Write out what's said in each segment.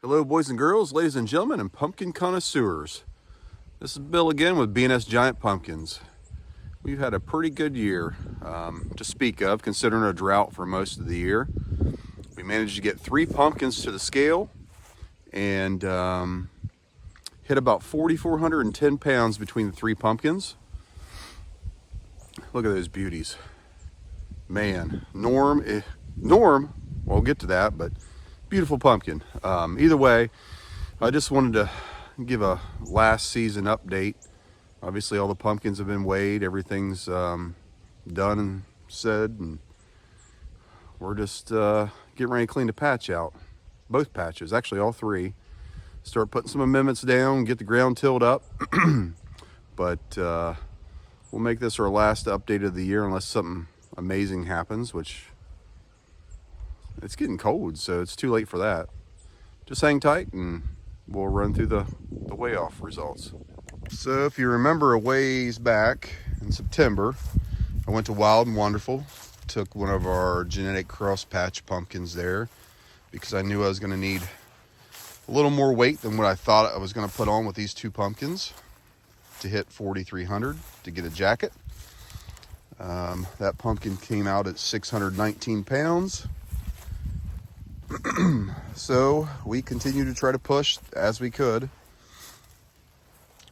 Hello boys and girls, ladies and gentlemen, and pumpkin connoisseurs. This is Bill again with B&S Giant Pumpkins. We've had a pretty good year to speak of, considering a drought for most of the year. We managed to get 3 pumpkins to the scale and hit about 4,410 pounds between the 3 pumpkins. Look at those beauties. Man, Norm, we'll get to that, but beautiful pumpkin. Either way, I just wanted to give a last season update. Obviously all the pumpkins have been weighed, everything's done and said, and we're just getting ready to clean the patch out. Both patches, actually all 3. Start putting some amendments down, get the ground tilled up. But we'll make this our last update of the year unless something amazing happens, which it's getting cold, so it's too late for that. Just hang tight and we'll run through the weigh-off results. So if you remember a ways back in September, I went to Wild and Wonderful, took one of our genetic cross patch pumpkins there because I knew I was going to need a little more weight than what I thought I was going to put on with these 2 pumpkins to hit 4,300 to get a jacket. That pumpkin came out at 619 pounds. So we continue to try to push as we could.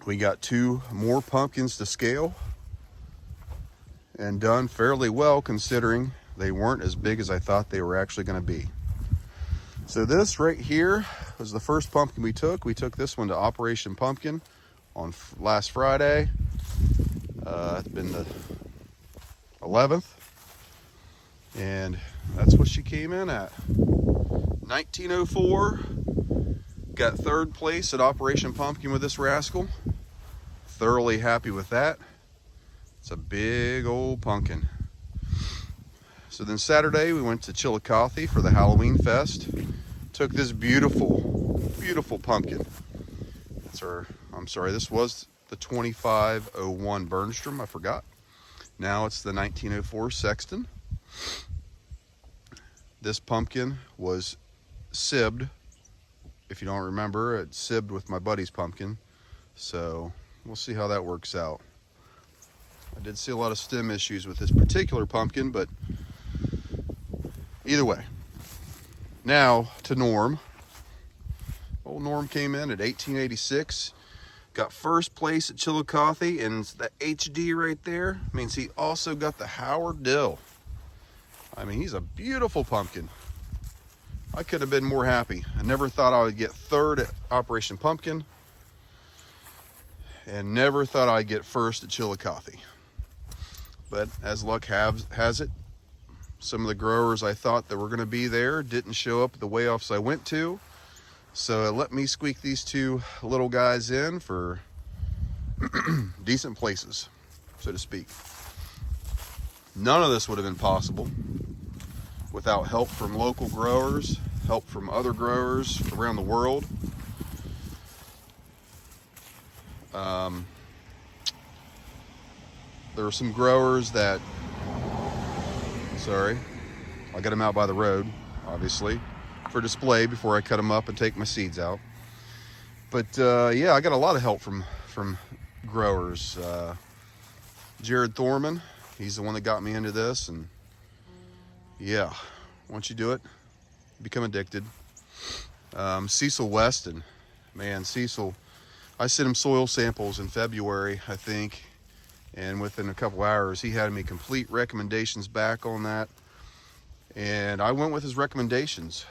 We got 2 more pumpkins to scale and done fairly well considering they weren't as big as I thought they were actually going to be. So this right here was the first pumpkin we took. We took this one to Operation Pumpkin on last Friday. It's been the 11th, and that's what she came in at. 1904. Got 3rd place at Operation Pumpkin with this rascal. Thoroughly happy with that. It's a big old pumpkin. So then Saturday we went to Chillicothe for the Halloween Fest. Took this beautiful pumpkin. This was the 2501 Bernstrom, I forgot. Now it's the 1904 Sexton. This pumpkin was sibbed. If you don't remember, it's sibbed with my buddy's pumpkin. So we'll see how that works out. I did see a lot of stem issues with this particular pumpkin, but either way. Now to Norm. Old Norm came in at 1886. Got 1st place at Chillicothe, and the HD right there means he also got the Howard Dill. I mean, he's a beautiful pumpkin. I could have been more happy. I never thought I would get 3rd at Operation Pumpkin, and never thought I'd get 1st at Chillicothe. But as luck has it, some of the growers I thought that were going to be there didn't show up at the weigh-offs I went to. So it let me squeak these 2 little guys in for decent places, so to speak. None of this would have been possible without help from local growers, help from other growers around the world. There were some growers that, I got them out by the road, obviously, for display before I cut them up and take my seeds out. But yeah, I got a lot of help from growers. Jared Thorman, he's the one that got me into this, and yeah, once you do it, you become addicted. Cecil Weston, man, Cecil, I sent him soil samples in February, I think, and within a couple hours he had me complete recommendations back on that, and I went with his recommendations.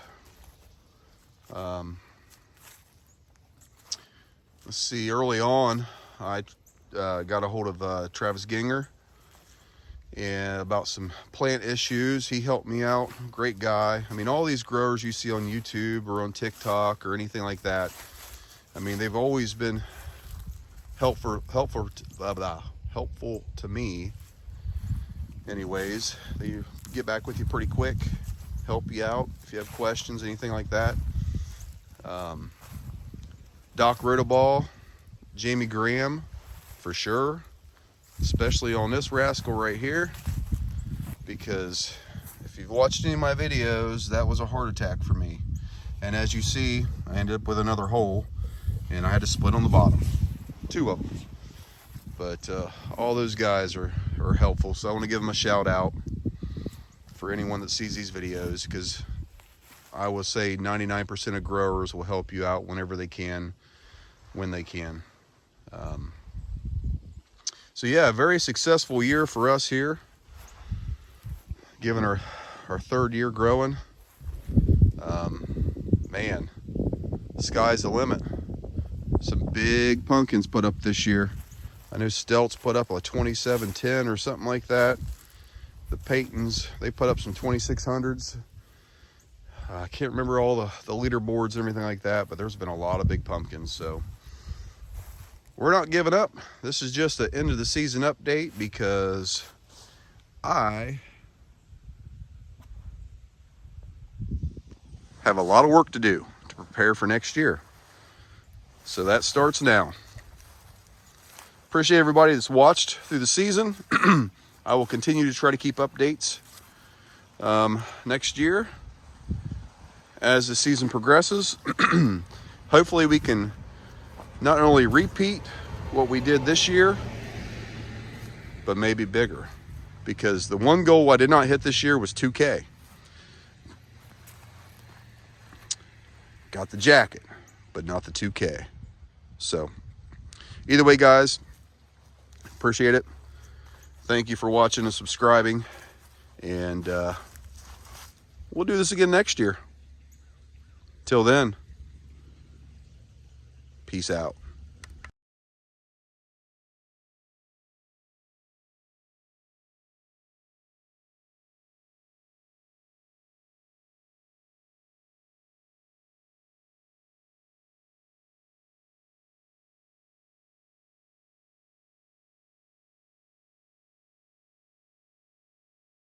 Let's see, early on I got a hold of Travis Ginger and about some plant issues. He helped me out, great guy. I mean, all these growers you see on YouTube or on TikTok or anything like that, I mean, they've always been helpful to me. Anyways, they get back with you pretty quick, help you out if you have questions, anything like that. Doc Rotoball, Jamie Graham, for sure, especially on this rascal right here, because if you've watched any of my videos, that was a heart attack for me. And as you see, I ended up with another hole, and I had to split on the bottom, 2 of them. But all those guys are helpful, so I want to give them a shout out for anyone that sees these videos, because I will say 99% of growers will help you out whenever they can, when they can. So yeah, a very successful year for us here, given our 3rd year growing. Man, sky's the limit. Some big pumpkins put up this year. I know Stelt's put up a 2710 or something like that. The Peytons, they put up some 2600s. I can't remember all the leaderboards and everything like that, but there's been a lot of big pumpkins. So we're not giving up. This is just the end of the season update, because I have a lot of work to do to prepare for next year. So that starts now. Appreciate everybody that's watched through the season. I will continue to try to keep updates next year as the season progresses. Hopefully we can not only repeat what we did this year, but maybe bigger. Because the one goal I did not hit this year was 2K. Got the jacket, but not the 2K. So either way, guys, appreciate it. Thank you for watching and subscribing. And we'll do this again next year. Till then, peace out.